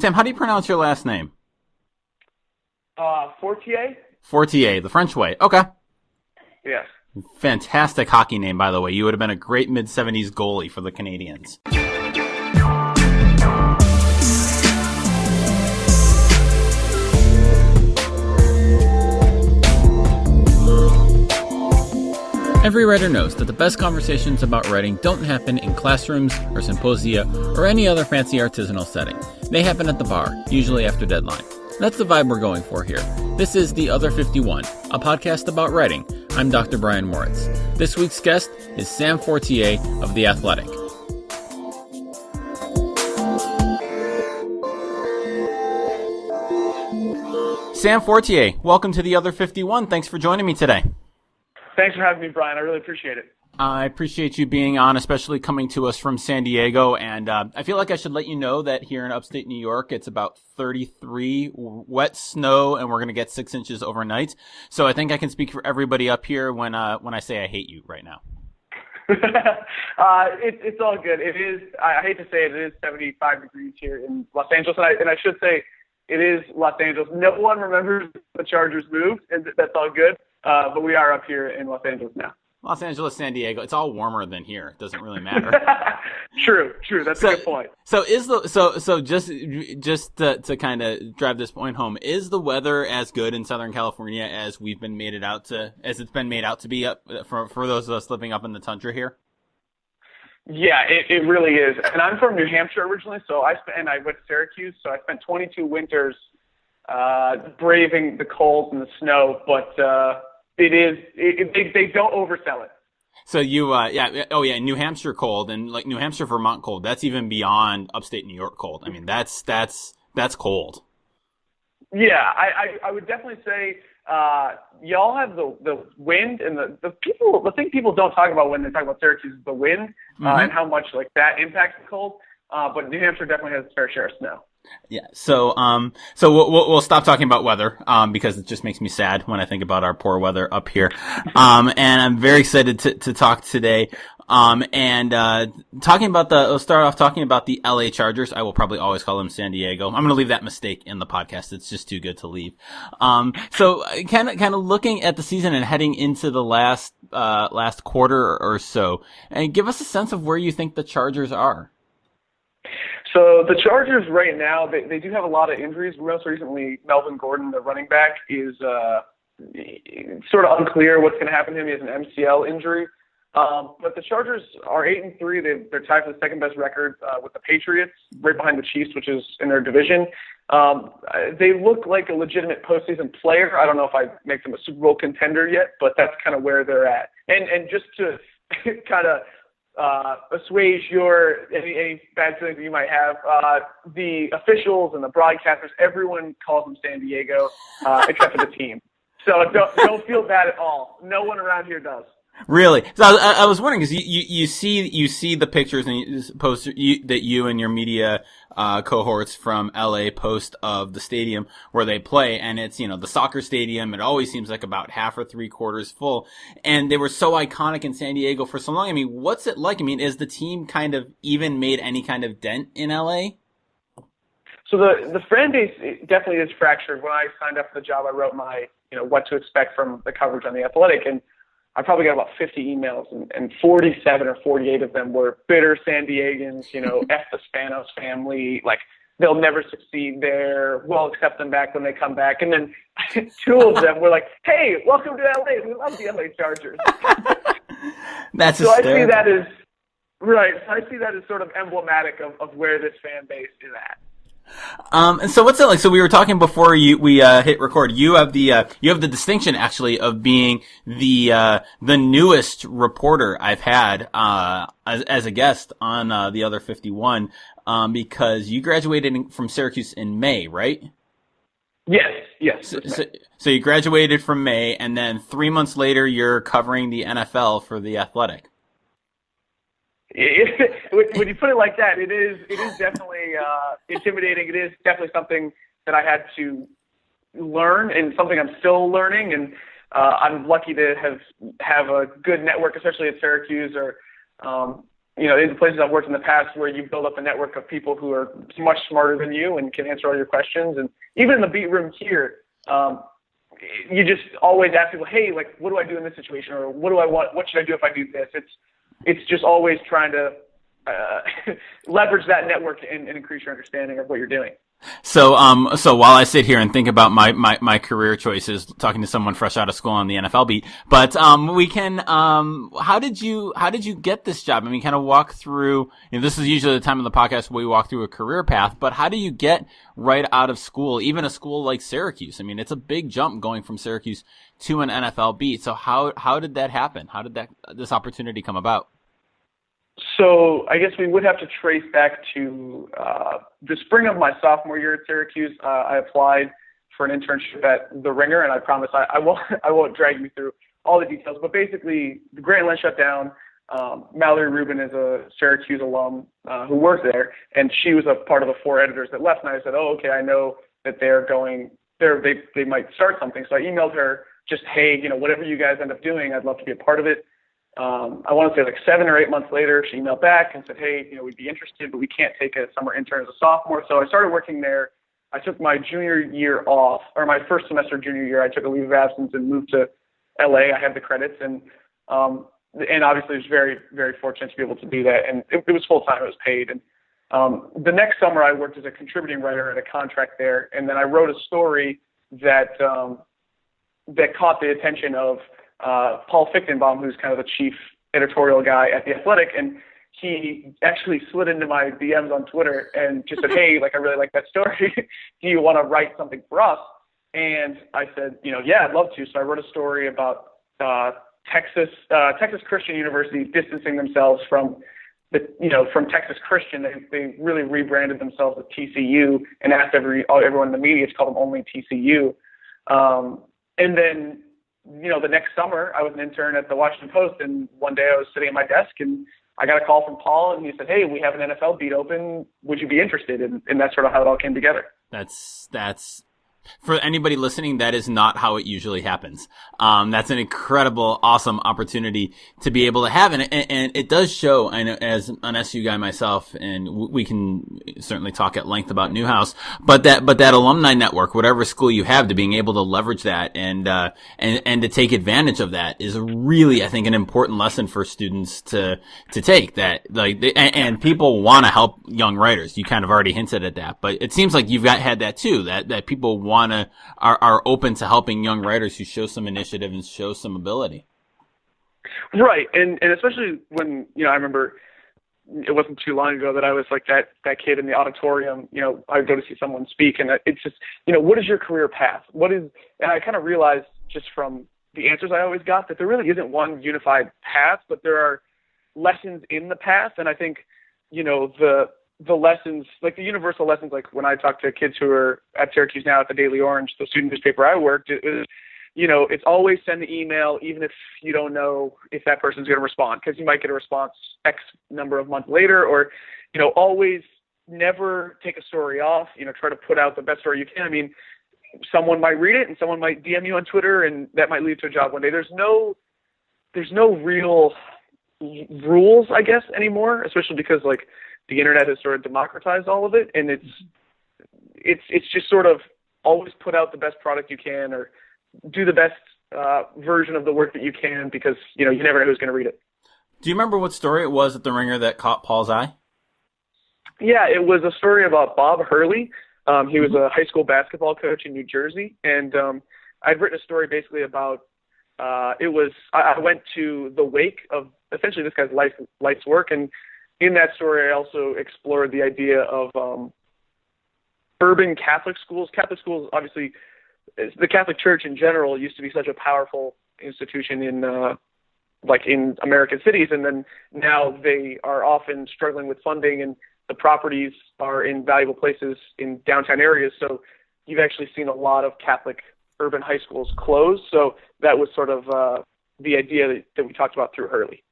Sam, how do you pronounce your last name? Fortier? Fortier, the French way. Okay. Yes. Fantastic hockey name, by the way. You would have been a great mid-70s goalie for the Canadiens. Every writer knows that the best conversations about writing don't happen in classrooms or symposia or any other fancy artisanal setting. They happen at the bar, usually after deadline. That's the vibe we're going for here. This is The Other 51, a podcast about writing. I'm Dr. Brian Moritz. This week's guest is Sam Fortier of The Athletic. Sam Fortier, welcome to The Other 51. Thanks for joining me today. Thanks for having me, Brian. I really appreciate it. I appreciate you being on, especially coming to us from San Diego. And I feel like I should let you know that here in upstate New York, it's about 33 wet snow, and we're going to get 6 inches overnight. So I think I can speak for everybody up here when I say I hate you right now. It's all good. It is. I hate to say it. It is 75 degrees here in Los Angeles, and I should say it is Los Angeles. No one remembers the Chargers moved, and that's all good. But we are up here in Los Angeles now. Los Angeles, San Diego, it's all warmer than here. It doesn't really matter. True. That's a good point. So just to kind of drive this point home, is the weather as good in Southern California as it's been made out to be up for those of us living up in the tundra here? Yeah, it really is. And I'm from New Hampshire originally, so I went to Syracuse, so I spent 22 winters braving the cold and the snow, but they don't oversell it. So New Hampshire cold, and like New Hampshire, Vermont cold, that's even beyond upstate New York cold. I mean, that's cold. Yeah, I would definitely say y'all have the wind, and the thing people don't talk about when they talk about Syracuse is the wind, and how much like that impacts the cold. But New Hampshire definitely has its fair share of snow. Yeah. So we'll stop talking about weather, because it just makes me sad when I think about our poor weather up here. And I'm very excited to talk today. We'll start off talking about the LA Chargers. I will probably always call them San Diego. I'm going to leave that mistake in the podcast. It's just too good to leave. So kind of looking at the season and heading into the last quarter or so, and give us a sense of where you think the Chargers are. So the Chargers right now, they do have a lot of injuries. Most recently, Melvin Gordon, the running back, is sort of unclear what's going to happen to him. He has an MCL injury. But the Chargers are 8-3. They're tied for the second best record with the Patriots, right behind the Chiefs, which is in their division. They look like a legitimate postseason player. I don't know if I make them a Super Bowl contender yet, but that's kind of where they're at. And just to kind of assuage any bad feelings that you might have, the officials and the broadcasters, everyone calls them San Diego, except for the team. So don't feel bad at all. No one around here does. Really? So I was wondering, because you see the pictures and post that you and your media cohorts from LA post of the stadium where they play, and it's, the soccer stadium. It always seems like about half or three quarters full, and they were so iconic in San Diego for so long. I mean, what's it like? I mean, is the team kind of even made any kind of dent in LA? So the fan base definitely is fractured. When I signed up for the job, I wrote my what to expect from the coverage on The Athletic, and I probably got about 50 emails, and 47 or 48 of them were bitter San Diegans, F the Spanos family, like they'll never succeed there, we'll accept them back when they come back. And then two of them were like, hey, welcome to LA, we love the LA Chargers. That's so hysterical. I see that as, right, I see that as sort of emblematic of where this fan base is at. And so what's it like? So we were talking before we hit record. You have the distinction actually of being the newest reporter I've had as a guest on The Other 51, because you graduated from Syracuse in May, right? Yes. So you graduated from May, and then 3 months later you're covering the NFL for The Athletic. When you put it like that, it is definitely intimidating. It is definitely something that I had to learn, and something I'm still learning. And I'm lucky to have a good network, especially at Syracuse, or in the places I've worked in the past where you build up a network of people who are much smarter than you and can answer all your questions. And even in the beat room here, you just always ask people, hey, like, what do I do in this situation? Or what do I want? What should I do if I do this? It's just always trying to leverage that network and increase your understanding of what you're doing. So while I sit here and think about my career choices, talking to someone fresh out of school on the NFL beat, but we can how did you get this job? I mean, kind of walk through. This is usually the time of the podcast where we walk through a career path, but how do you get right out of school, even a school like Syracuse? I mean, it's a big jump going from Syracuse to an NFL beat. So how did that happen? How did this opportunity come about? So I guess we would have to trace back to the spring of my sophomore year at Syracuse. I applied for an internship at The Ringer, and I promise I won't drag you through all the details. But basically, the Grantland shut down. Mallory Rubin is a Syracuse alum who worked there, and she was a part of the 4 editors that left. And I said, "Oh, okay, I know that they might start something." So I emailed her, just, "Hey, whatever you guys end up doing, I'd love to be a part of it." I want to say like 7 or 8 months later, she emailed back and said, "Hey, we'd be interested, but we can't take a summer intern as a sophomore." So I started working there. I took my junior year off, or my first semester junior year. I took a leave of absence and moved to LA. I had the credits, and obviously was very, very fortunate to be able to do that. And it was full time. It was paid. And the next summer, I worked as a contributing writer at a contract there, and then I wrote a story that caught the attention of Paul Fichtenbaum, who's kind of the chief editorial guy at The Athletic, and he actually slid into my DMs on Twitter and just said, "Hey, like, I really like that story. Do you want to write something for us?" And I said, "Yeah, I'd love to." So I wrote a story about Texas Christian University distancing themselves from Texas Christian. They really rebranded themselves as TCU and asked everyone in the media to call them only TCU. And then, the next summer, I was an intern at the Washington Post, and one day I was sitting at my desk, and I got a call from Paul, and he said, "Hey, we have an NFL beat open. Would you be interested?" And that's sort of how it all came together. That's for anybody listening, that is not how it usually happens. That's an incredible, awesome opportunity to be able to have. And it does show, I know, as an SU guy myself, and we can certainly talk at length about Newhouse, but that alumni network, whatever school you have, to being able to leverage that and to take advantage of that is really, I think, an important lesson for students to take, that, and people want to help young writers. You kind of already hinted at that, but it seems like you've had that too, that people are open to helping young writers who show some initiative and show some ability. Right. And especially when, I remember it wasn't too long ago that I was like that kid in the auditorium, I'd go to see someone speak, and it's just, what is your career path? And I kind of realized just from the answers I always got that there really isn't one unified path, but there are lessons in the path. And I think, the lessons, like the universal lessons, like when I talk to kids who are at Syracuse now at the Daily Orange, the student newspaper I worked, it's always send the email, even if you don't know if that person's going to respond, because you might get a response X number of months later, or, always never take a story off, try to put out the best story you can. I mean, someone might read it and someone might DM you on Twitter, and that might lead to a job one day. There's no real rules, I guess, anymore, especially because, like, the internet has sort of democratized all of it, and it's just sort of always put out the best product you can, or do the best version of the work that you can, because you never know who's going to read it. Do you remember what story it was at The Ringer that caught Paul's eye? Yeah, it was a story about Bob Hurley. He was a high school basketball coach in New Jersey, and I'd written a story basically about I went to the wake of essentially this guy's life's work, and in that story, I also explored the idea of urban Catholic schools. Catholic schools, obviously, the Catholic Church in general used to be such a powerful institution in American cities, and then now they are often struggling with funding, and the properties are in valuable places in downtown areas. So you've actually seen a lot of Catholic urban high schools close. So that was sort of the idea that we talked about through Hurley.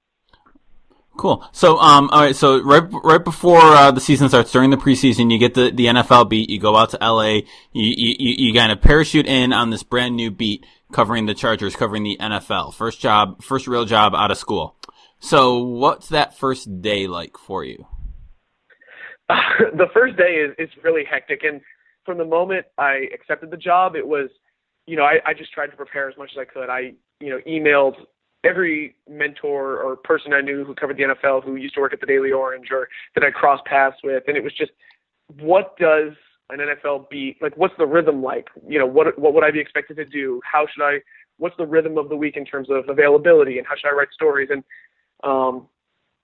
Cool. So, all right. So right before the season starts, during the preseason, you get the NFL beat. You go out to LA. You kind of parachute in on this brand new beat covering the Chargers, covering the NFL. First real job out of school. So what's that first day like for you? The first day is really hectic, and from the moment I accepted the job, it was, I just tried to prepare as much as I could. I, emailed every mentor or person I knew who covered the NFL, who used to work at the Daily Orange or that I crossed paths with, and it was just, what does an NFL beat, like, what's the rhythm like? What would I be expected to do? What's the rhythm of the week in terms of availability, and how should I write stories? And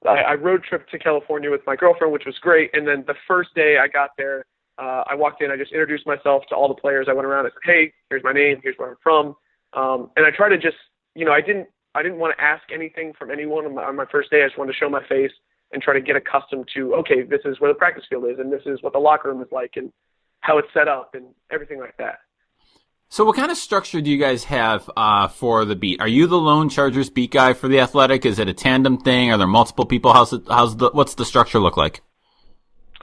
I road tripped to California with my girlfriend, which was great. And then the first day I got there, I walked in, I just introduced myself to all the players. I went around, I said, hey, here's my name, here's where I'm from. And I tried to just, I didn't want to ask anything from anyone on my first day. I just wanted to show my face and try to get accustomed to, okay, this is where the practice field is, and this is what the locker room is like, and how it's set up, and everything like that. So what kind of structure do you guys have for the beat? Are you the lone Chargers beat guy for The Athletic? Is it a tandem thing? Are there multiple people? What's the structure look like?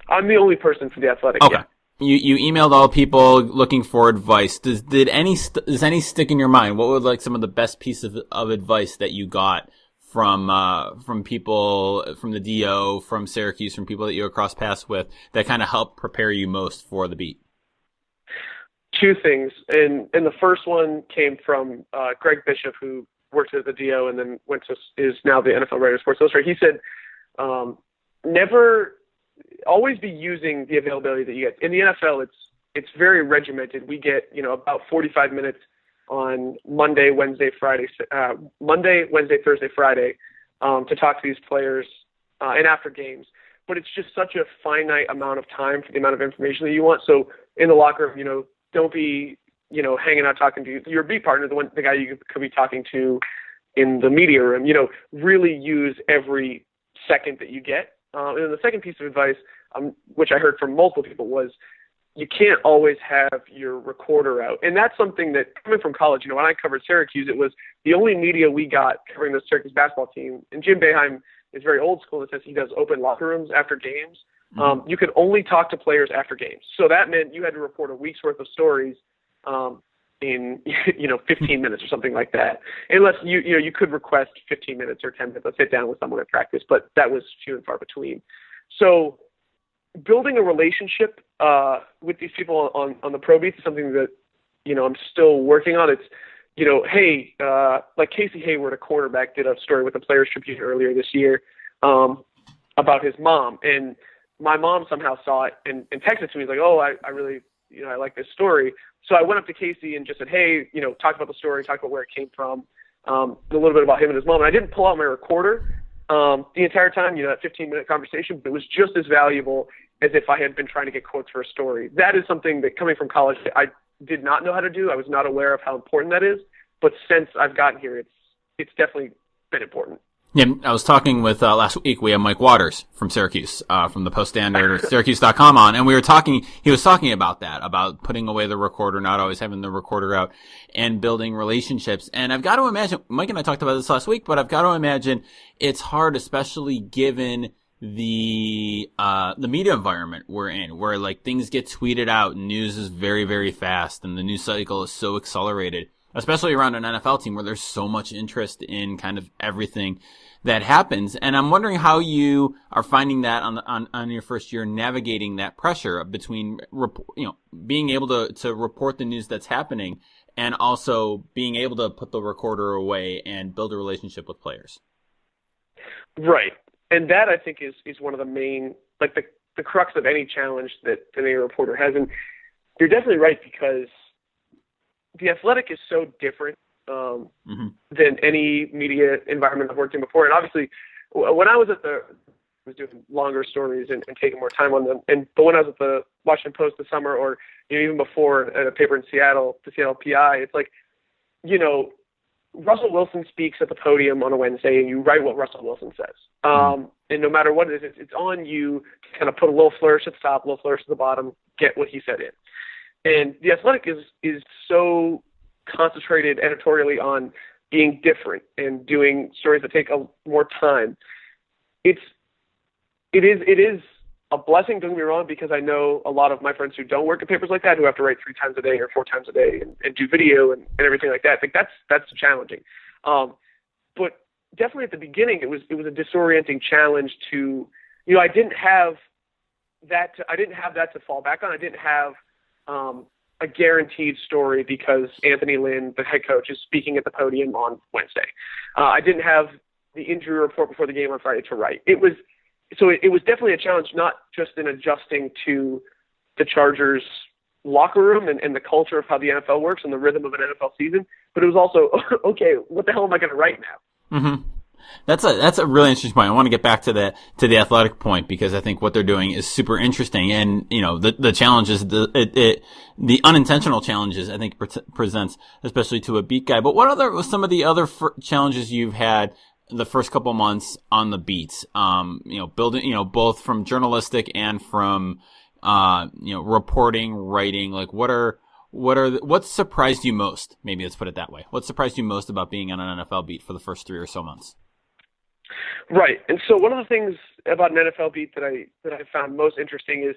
I'm the only person for The Athletic. Okay. Yeah. You emailed all people looking for advice. Does any stick in your mind? What would like some of the best pieces of advice that you got from people, from the DO, from Syracuse, from people that you crossed paths with that kind of helped prepare you most for the beat? Two things, and the first one came from Greg Bishop, who worked at the DO and then is now the NFL writer of Sports Illustrated. He said, always be using the availability that you get. In the NFL, it's very regimented. We get about 45 minutes on Monday, Wednesday, Thursday, Friday to talk to these players and after games. But it's just such a finite amount of time for the amount of information that you want. So in the locker room, don't be, hanging out talking to your beat partner, the guy you could be talking to in the media room. Really use every second that you get. And then the second piece of advice, which I heard from multiple people, was you can't always have your recorder out. And that's something that, coming from college, when I covered Syracuse, it was the only media we got covering the Syracuse basketball team. And Jim Boeheim is very old school and says he does open locker rooms after games. You could only talk to players after games. So that meant you had to report a week's worth of stories in 15 minutes or something like that. Unless you could request 15 minutes or 10 minutes to sit down with someone at practice, but that was few and far between. So building a relationship with these people on the pro beats is something that I'm still working on. It's hey, like Casey Hayward, a cornerback, did a story with the Players Tribune earlier this year about his mom, and my mom somehow saw it and texted to me. He's like, oh, I really, I like this story. So I went up to Casey and just said, hey, talk about the story, talk about where it came from, a little bit about him and his mom. And I didn't pull out my recorder the entire time, that 15-minute conversation, but it was just as valuable as if I had been trying to get quotes for a story. That is something that, coming from college, I did not know how to do. I was not aware of how important that is. But since I've gotten here, it's definitely been important. Yeah, I was talking with, last week, we had Mike Waters from Syracuse, from the Post-Standard, or Syracuse.com on, and he was talking about that, about putting away the recorder, not always having the recorder out, and building relationships. And I've got to imagine, Mike and I talked about this last week, but I've got to imagine it's hard, especially given the media environment we're in, where like things get tweeted out, news is very, very fast, and the news cycle is so accelerated, especially around an NFL team where there's so much interest in kind of everything that happens. And I'm wondering how you are finding that on your first year, navigating that pressure between, being able to report the news that's happening and also being able to put the recorder away and build a relationship with players. Right. And that, I think, is one of the main, like the crux of any challenge that any reporter has. And you're definitely right, because The Athletic is so different than any media environment I've worked in before. And obviously, when I was doing longer stories and taking more time on them. But when I was at the Washington Post this summer, or even before at a paper in Seattle, the Seattle PI, it's like, Russell Wilson speaks at the podium on a Wednesday, and you write what Russell Wilson says. And no matter what it is, it's on you to kind of put a little flourish at the top, a little flourish at the bottom, get what he said in. And The Athletic is so concentrated editorially on being different and doing stories that take more time. It is a blessing, don't get me wrong, because I know a lot of my friends who don't work at papers like that, who have to write 3 times a day or 4 times a day and do video and everything like that. I think that's challenging. But definitely at the beginning, it was a disorienting challenge to, I didn't have that to fall back on. I didn't have a guaranteed story because Anthony Lynn, the head coach, is speaking at the podium on Wednesday. I didn't have the injury report before the game on Friday to write. It was definitely a challenge, not just in adjusting to the Chargers locker room and the culture of how the NFL works and the rhythm of an NFL season, but it was also, okay, what the hell am I going to write now? Mm-hmm. That's a really interesting point. I want to get back to the athletic point because I think what they're doing is super interesting, and the challenges, the unintentional challenges I think presents, especially to a beat guy. But what were some of the other challenges you've had the first couple months on the beats? Building, both from journalistic and from reporting, writing. Like what surprised you most? Maybe let's put it that way. What surprised you most about being on an NFL beat for the first 3 or so months? Right. And so one of the things about an NFL beat that I found most interesting is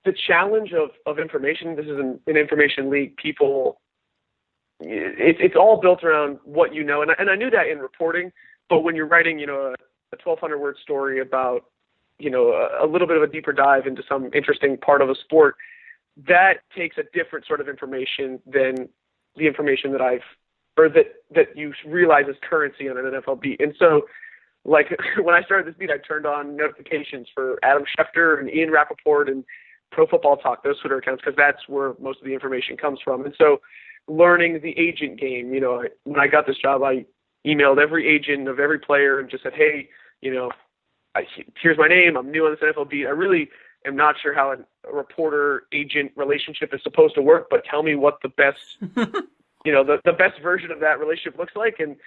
the challenge of information. This is an information league. People, it's all built around what you know. And I knew that in reporting, but when you're writing, a 1,200 word story about, a little bit of a deeper dive into some interesting part of a sport, that takes a different sort of information than the information that you realize is currency on an NFL beat. And so, like, when I started this beat, I turned on notifications for Adam Schefter and Ian Rappaport and Pro Football Talk, those Twitter accounts, because that's where most of the information comes from. And so learning the agent game, when I got this job, I emailed every agent of every player and just said, hey, here's my name. I'm new on this NFL beat. I really am not sure how a reporter-agent relationship is supposed to work, but tell me what the best, the best version of that relationship looks like, and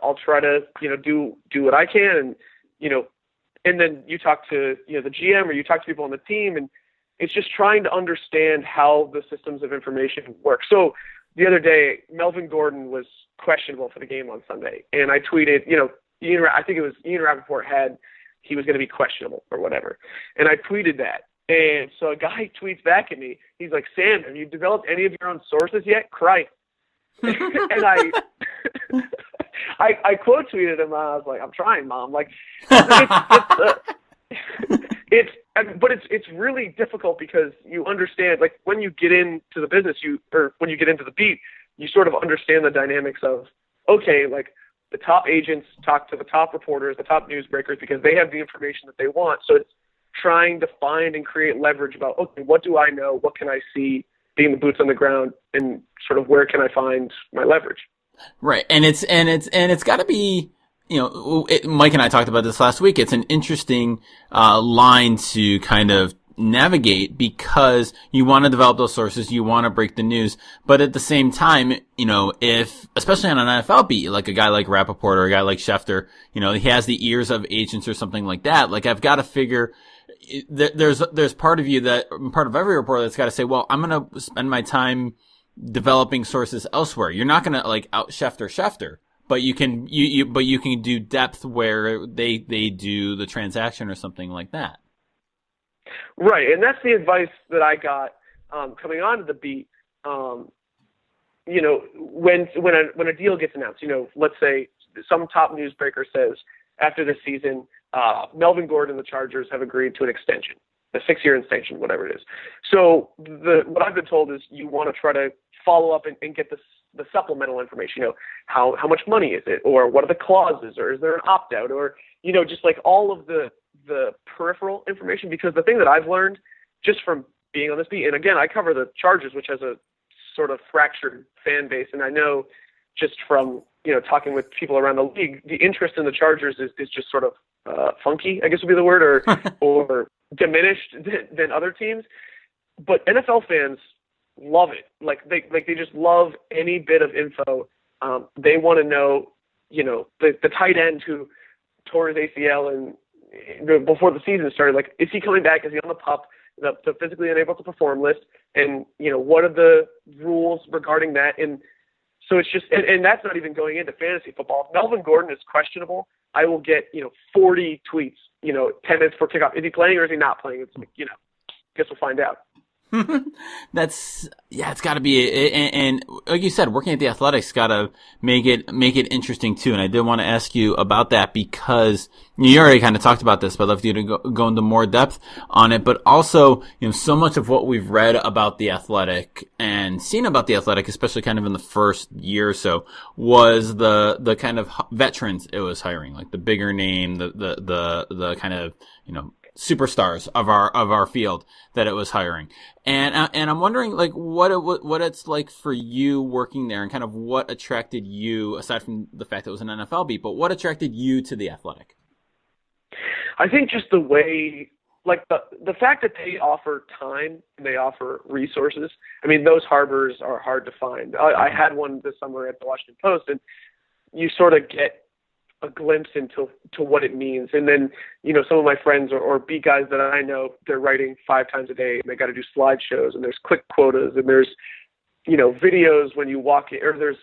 I'll try to, do what I can, and then you talk to, the GM, or you talk to people on the team, and it's just trying to understand how the systems of information work. So the other day, Melvin Gordon was questionable for the game on Sunday, and I tweeted, I think it was Ian Rappaport he was going to be questionable or whatever, and I tweeted that. And so a guy tweets back at me. He's like, Sam, have you developed any of your own sources yet? Christ. And I quote tweeted him. I was like, I'm trying, Mom. Like, it's really difficult because you understand, like, when you get into the business, when you get into the beat, you sort of understand the dynamics of, okay, like, the top agents talk to the top reporters, the top newsbreakers, because they have the information that they want. So it's trying to find and create leverage about, okay, what do I know? What can I see being the boots on the ground, and sort of where can I find my leverage? Right. And it's got to be, Mike and I talked about this last week. It's an interesting line to kind of navigate because you want to develop those sources, you want to break the news, but at the same time, if, especially on an NFL beat, like a guy like Rappaport or a guy like Schefter, he has the ears of agents or something like that, like I've got to figure, there's part of every reporter that's got to say, well, I'm going to spend my time developing sources elsewhere. You're not going to like out Schefter, but you can do depth where they do the transaction or something like that. Right, and that's the advice that I got coming onto the beat. When a deal gets announced, let's say some top newsbreaker says after this season, Melvin Gordon and the Chargers have agreed to an extension, a 6-year extension, whatever it is. So what I've been told is you want to try to follow up and get the supplemental information. How much money is it, or what are the clauses, or is there an opt out, or just like all of the peripheral information, because the thing that I've learned just from being on this beat, and again, I cover the Chargers, which has a sort of fractured fan base, and I know just from, talking with people around the league, the interest in the Chargers is just sort of funky, I guess would be the word, or diminished than other teams. But NFL fans love it. Like they just love any bit of info. They want to know, the tight end who tore his ACL and before the season started, like, is he coming back? Is he on the PUP, the physically unable to perform list? And, what are the rules regarding that? And so it's just, and that's not even going into fantasy football. If Melvin Gordon is questionable, I will get, 40 tweets, 10 minutes before kickoff. Is he playing or is he not playing? It's like, guess we'll find out. It's got to be, and like you said, working at the Athletics got to make it interesting too. And I did want to ask you about that because you already kind of talked about this, but I'd love you to go into more depth on it. But also, so much of what we've read about the Athletic and seen about the Athletic, especially kind of in the first year or so, was the kind of veterans it was hiring, like the bigger name, the kind of, superstars of our field that it was hiring. And I'm wondering, like, what it's like for you working there, and kind of what attracted you, aside from the fact that it was an NFL beat, but what attracted you to the Athletic? I think just the way, like the fact that they offer time and they offer resources. I mean, those harbors are hard to find. I had one this summer at the Washington Post, and you sort of get a glimpse into what it means. And then, some of my friends or beat guys that I know, they're writing 5 times a day, and they got to do slideshows, and there's quick quotas, and there's, videos when you walk in, or there's,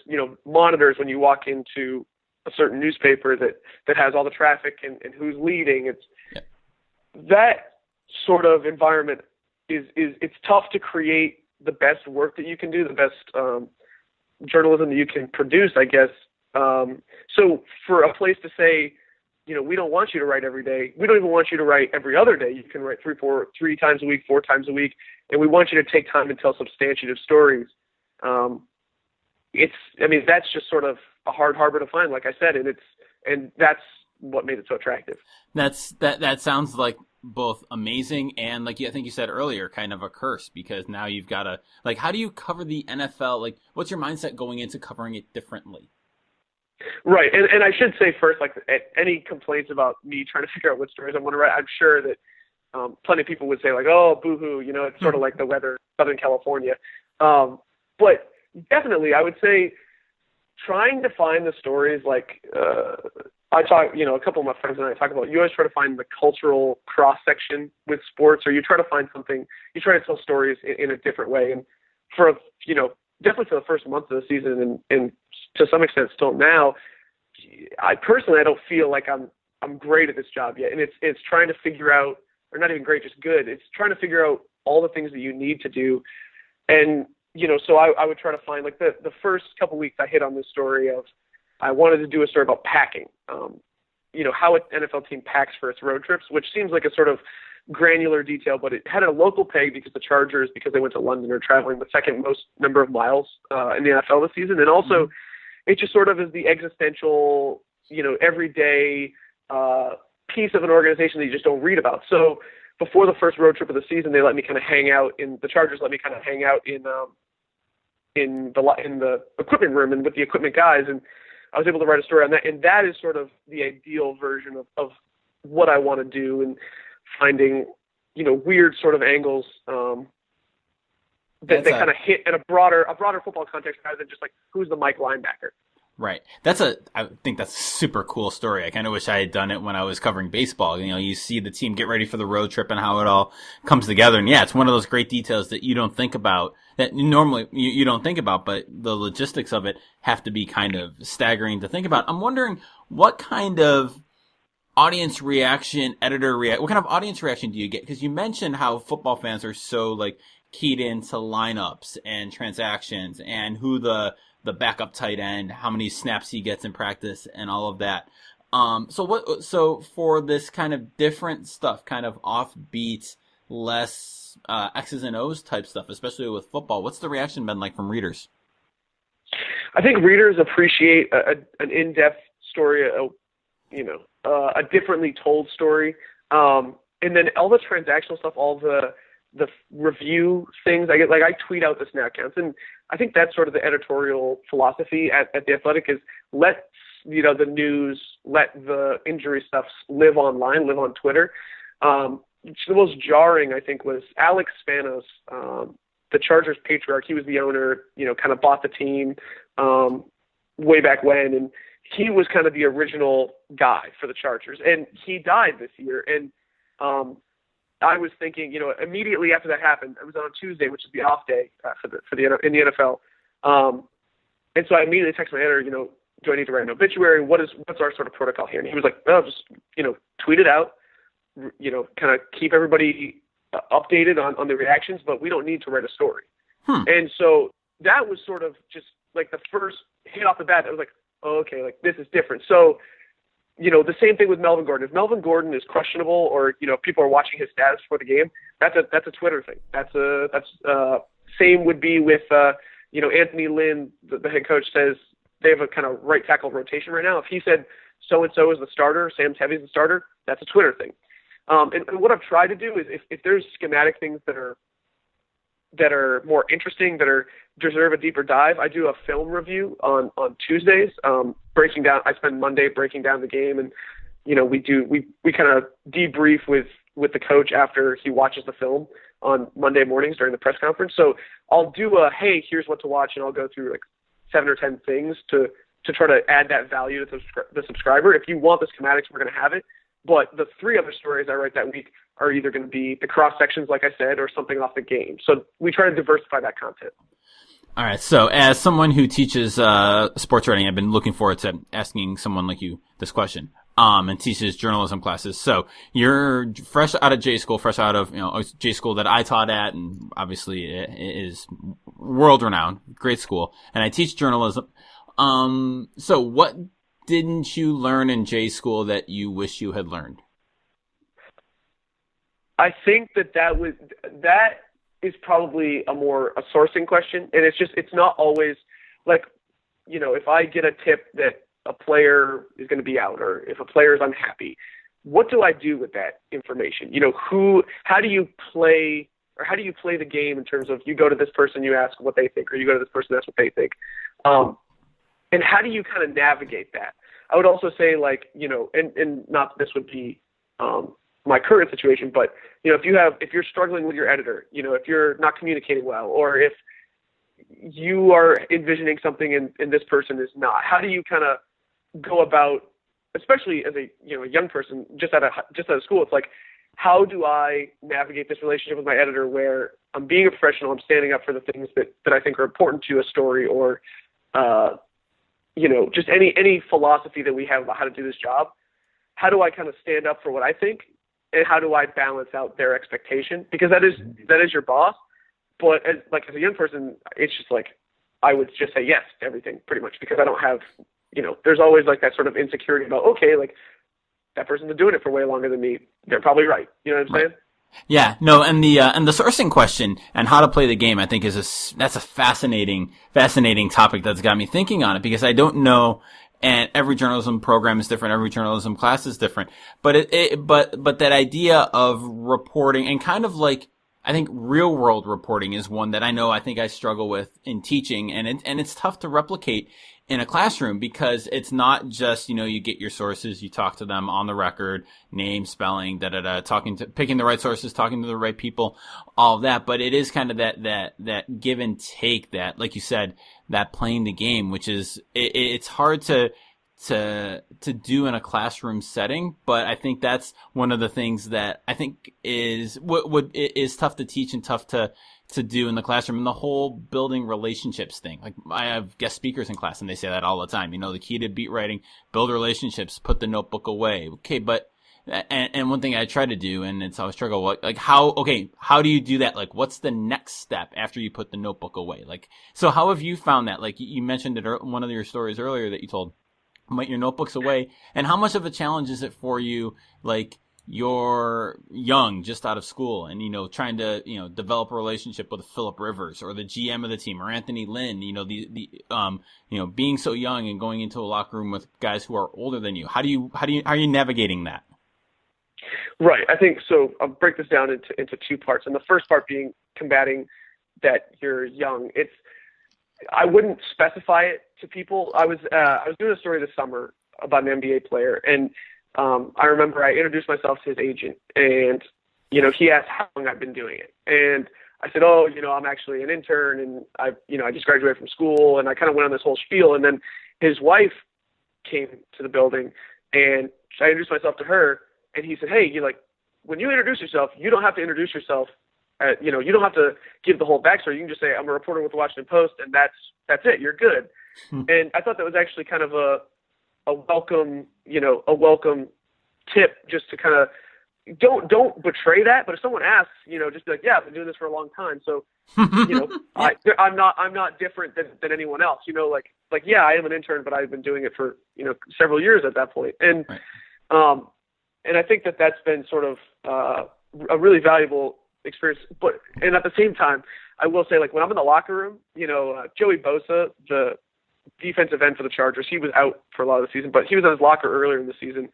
monitors when you walk into a certain newspaper that has all the traffic and who's leading. That sort of environment it's tough to create the best work that you can do, the best journalism that you can produce, I guess. So for a place to say, we don't want you to write every day. We don't even want you to write every other day. You can write 3 times a week, 4 times a week, and we want you to take time and tell substantive stories. That's just sort of a hard harbor to find, like I said, and that's what made it so attractive. That sounds like both amazing and, like I think you said earlier, kind of a curse, because now you've got to, like, how do you cover the NFL? Like, what's your mindset going into covering it differently? Right, and I should say first, like, any complaints about me trying to figure out what stories I want to write, I'm sure that plenty of people would say, like, oh, boo-hoo, it's sort of like the weather in Southern California. But definitely, I would say trying to find the stories, like, I talk, a couple of my friends and I talk about, you always try to find the cultural cross-section with sports, or you try to find something, you try to tell stories in a different way. And for, definitely for the first month of the season, and to some extent still now, I don't feel like I'm great at this job yet. And it's trying to figure out, or not even great, just good. It's trying to figure out all the things that you need to do. And, so I would try to find, like, the first couple weeks I hit on this story of, I wanted to do a story about packing, how an NFL team packs for its road trips, which seems like a sort of granular detail, but it had a local peg because the Chargers, because they went to London, are traveling the second most number of miles in the NFL this season. And also, it just sort of is the existential, everyday piece of an organization that you just don't read about. So before the first road trip of the season, the Chargers let me kind of hang out in the equipment room and with the equipment guys, and I was able to write a story on that. And that is sort of the ideal version of what I want to do, and finding, weird sort of angles that kind of hit in a broader football context, rather than just like, who's the Mike linebacker. Right. I think that's a super cool story. I kind of wish I had done it when I was covering baseball. You see the team get ready for the road trip and how it all comes together. And yeah, it's one of those great details that you don't think about, that normally you don't think about, but the logistics of it have to be kind of staggering to think about. I'm wondering what kind of audience reaction, what kind of audience reaction do you get? Because you mentioned how football fans are so, like, keyed into lineups and transactions and who the backup tight end, how many snaps he gets in practice, and all of that. So for this kind of different stuff, kind of offbeat, less X's and O's type stuff, especially with football, what's the reaction been like from readers? I think readers appreciate an in-depth story, a differently told story, and then all the transactional stuff, all the review things. I tweet out the snap counts, and I think that's sort of the editorial philosophy at The Athletic, is let the news, let the injury stuff live online, live on Twitter. The most jarring, I think, was Alex Spanos, the Chargers patriarch. He was the owner, kind of bought the team way back when, and he was kind of the original guy for the Chargers, and he died this year. And I was thinking, immediately after that happened, it was on Tuesday, which is the off day in the NFL. And so I immediately texted my editor, do I need to write an obituary? What's our sort of protocol here? And he was like, just, tweet it out, kind of keep everybody updated on the reactions, but we don't need to write a story. And so that was sort of just like the first hit off the bat. I was like, oh, okay, like this is different. So, the same thing with Melvin Gordon. If Melvin Gordon is questionable, or people are watching his status for the game, that's a Twitter thing. That's same would be with Anthony Lynn, the head coach, says they have a kind of right tackle rotation right now. If he said so and so is the starter, Sam Tevy's the starter, that's a Twitter thing. And what I've tried to do is if there's schematic things that are more interesting, that deserve a deeper dive, I do a film review on Tuesdays, breaking down. I spend Monday breaking down the game, and we kind of debrief with the coach after he watches the film on Monday mornings during the press conference. So I'll do hey, here's what to watch, and I'll go through like 7 or 10 things to try to add that value to the subscriber. If you want the schematics, we're going to have it. But the 3 other stories I write that week are either going to be the cross sections, like I said, or something off the game. So we try to diversify that content. All right. So as someone who teaches sports writing, I've been looking forward to asking someone like you this question. And teaches journalism classes. So you're fresh out of J school, fresh out of J school that I taught at, and obviously it is world renowned, great school. And I teach journalism. So what didn't you learn in J school that you wish you had learned? I think that is probably a sourcing question, and it's not always like, if I get a tip that a player is going to be out, or if a player is unhappy, what do I do with that information? How do you play the game in terms of you go to this person, you ask what they think, or you go to this person, that's what they think. And how do you kind of navigate that? I would also say, like, and not that this would be my current situation, but if you're struggling with your editor, if you're not communicating well, or if you are envisioning something and this person is not, how do you kind of go about, especially as a young person just out of school? It's like, how do I navigate this relationship with my editor where I'm being a professional, I'm standing up for the things that I think are important to a story, or just any philosophy that we have about how to do this job? How do I kind of stand up for what I think, and how do I balance out their expectation? Because that is your boss. But as a young person, it's just like I would just say yes to everything pretty much, because I don't have, there's always like that sort of insecurity about, okay, like that person's been doing it for way longer than me. They're probably right. You know what I'm saying? Yeah, no, and the sourcing question and how to play the game, I think that's a fascinating topic that's got me thinking on it, because I don't know, and every journalism program is different, every journalism class is different, but but that idea of reporting and kind of like, I think real world reporting is one that I think I struggle with in teaching, and it's tough to replicate in a classroom, because it's not just, you get your sources, you talk to them on the record, name, spelling, picking the right sources, talking to the right people, all of that. But it is kind of that give and take, that, like you said, that playing the game, which is, it's hard to do in a classroom setting. But I think that's one of the things that I think is is tough to teach and tough to do in the classroom, and the whole building relationships thing. Like, I have guest speakers in class and they say that all the time. The key to beat writing, build relationships, put the notebook away. Okay, but and one thing I try to do, and it's always struggle, like how do you do that? Like, what's the next step after you put the notebook away? Like, so how have you found that? Like, you mentioned it one of your stories earlier that you told, put your notebooks away, and how much of a challenge is it for you, like, you're young, just out of school, and trying to develop a relationship with Phillip Rivers or the GM of the team or Anthony Lynn, being so young and going into a locker room with guys who are older than you? How are you navigating that? Right. I think so. I'll break this down into 2 parts, and the first part being combating that you're young. I wouldn't specify it to people. I was doing a story this summer about an NBA player, and I remember I introduced myself to his agent, and, he asked how long I've been doing it. And I said, I'm actually an intern, and I just graduated from school, and I kind of went on this whole spiel. And then his wife came to the building, and I introduced myself to her, and he said, hey, when you introduce yourself, you don't have to introduce yourself. You don't have to give the whole backstory. You can just say, I'm a reporter with the Washington Post, and that's it. You're good. And I thought that was actually kind of a welcome tip, just to kind of don't betray that. But if someone asks, just be like, yeah, I've been doing this for a long time. So, I'm not different than anyone else. Yeah, I am an intern, but I've been doing it for, several years at that point. And, Right. And I think that's been sort of a really valuable experience. And at the same time, I will say, like, when I'm in the locker room, Joey Bosa, the defensive end for the Chargers, he was out for a lot of the season, but he was in his locker earlier in the season.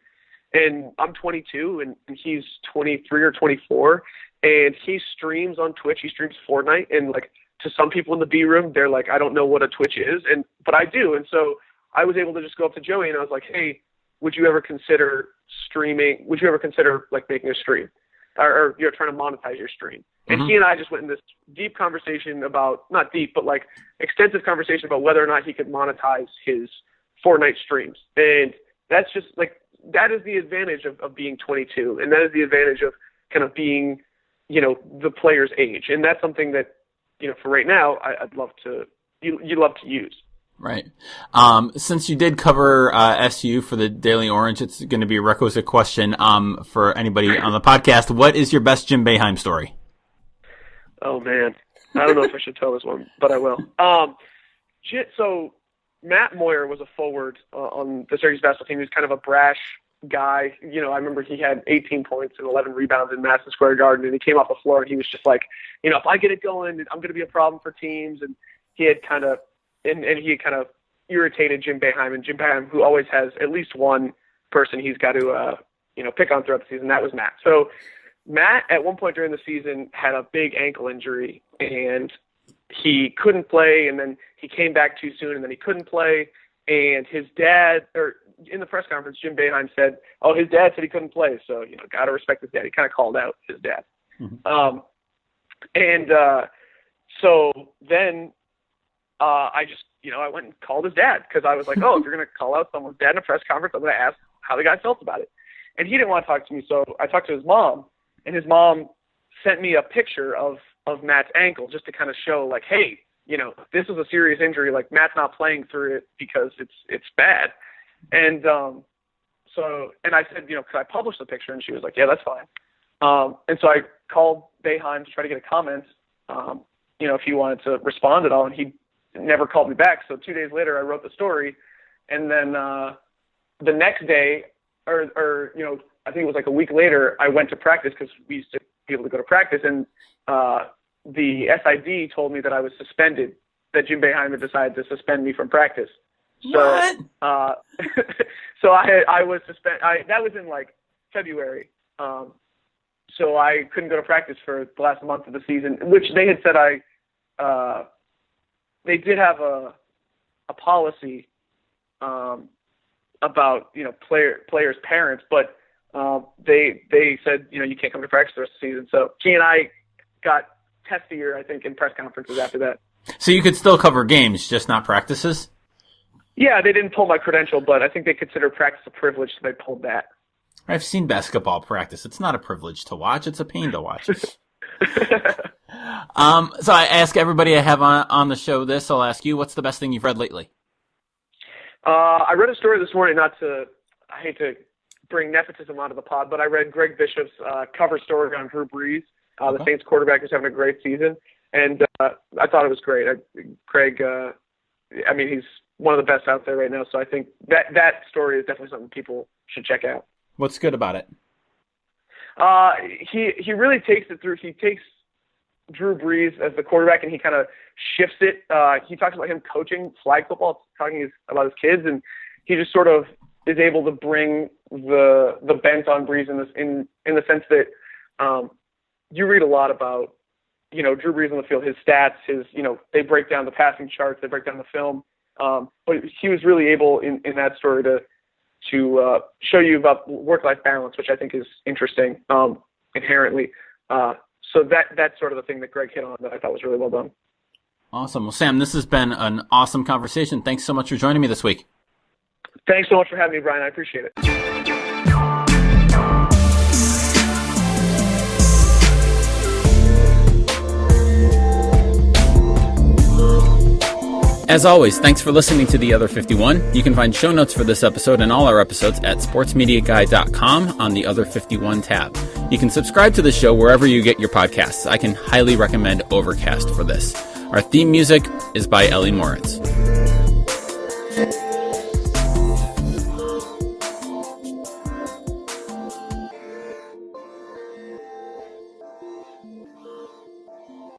And I'm 22, and he's 23 or 24, and he streams on Twitch. He streams Fortnite, and, like, to some people in the B room, they're like, I don't know what a Twitch is, but I do. And so I was able to just go up to Joey, and I was like, hey, would you ever consider streaming? Would you ever consider, like, making a stream or trying to monetize your stream? And he and I just went in this deep conversation about, not deep, but, like, extensive conversation about whether or not he could monetize his Fortnite streams. And that's just, like, that is the advantage of being 22, and that is the advantage of kind of being, the player's age. And that's something that, for right now, I'd love to, you'd love to use. Right. Since you did cover SU for the Daily Orange, it's going to be a requisite question for anybody on the podcast. What is your best Jim Boeheim story? Oh, man. I don't know if I should tell this one, but I will. So Matt Moyer was a forward on the Syracuse basketball team. He was kind of a brash guy. I remember he had 18 points and 11 rebounds in Madison Square Garden, and he came off the floor, and he was just like, if I get it going, I'm going to be a problem for teams. And he had kind of irritated Jim Boeheim, and Jim Boeheim, who always has at least one person he's got to, pick on throughout the season. That was Matt. So Matt, at one point during the season, had a big ankle injury, and he couldn't play, and then he came back too soon, and then he couldn't play. And his dad, or in the press conference, Jim Boeheim said, "Oh, his dad said he couldn't play, so got to respect his dad." He kind of called out his dad. Mm-hmm. So then I just, I went and called his dad, because I was like, oh, if you're going to call out someone's dad in a press conference, I'm going to ask how the guy felt about it. And he didn't want to talk to me, so I talked to his mom, and his mom sent me a picture of Matt's ankle just to kind of show, like, hey, this is a serious injury. Like, Matt's not playing through it because it's bad. And and I said, could I publish the picture? And she was like, yeah, that's fine. And so I called Boeheim to try to get a comment, if he wanted to respond at all, and he never called me back. So 2 days later, I wrote the story, and then the next day, or I think it was like a week later, I went to practice, because we used to be able to go to practice, and the SID told me that I was suspended, that Jim Boeheim had decided to suspend me from practice. So, what? So I was suspended. That was in like February. So I couldn't go to practice for the last month of the season, which they had said they did have a policy about players' parents, but they said you can't come to practice the rest of the season. So he and I got testier, I think, in press conferences after that. So you could still cover games, just not practices? Yeah, they didn't pull my credential, but I think they consider practice a privilege, so they pulled that. I've seen basketball practice. It's not a privilege to watch. It's a pain to watch. So I ask everybody I have on the show this. I'll ask you, what's the best thing you've read lately? I read a story this morning, I hate to bring nepotism onto the pod, but I read Greg Bishop's cover story on Drew Brees, the Saints quarterback who's having a great season, and I thought it was great. Greg, he's one of the best out there right now, so I think that story is definitely something people should check out. What's good about it? He really takes it through. He takes Drew Brees as the quarterback, and he kind of shifts it. He talks about him coaching flag football, talking about his kids, and he just sort of is able to bring the bent on Brees in the sense that you read a lot about Drew Brees on the field, his stats, they break down the passing charts, they break down the film, but he was really able in that story to show you about work-life balance, which I think is interesting inherently. So that's sort of the thing that Greg hit on that I thought was really well done. Awesome. Well, Sam, this has been an awesome conversation. Thanks so much for joining me this week. Thanks so much for having me, Brian. I appreciate it. As always, thanks for listening to The Other 51. You can find show notes for this episode and all our episodes at sportsmediaguy.com on the Other 51 tab. You can subscribe to the show wherever you get your podcasts. I can highly recommend Overcast for this. Our theme music is by Ellie Moritz.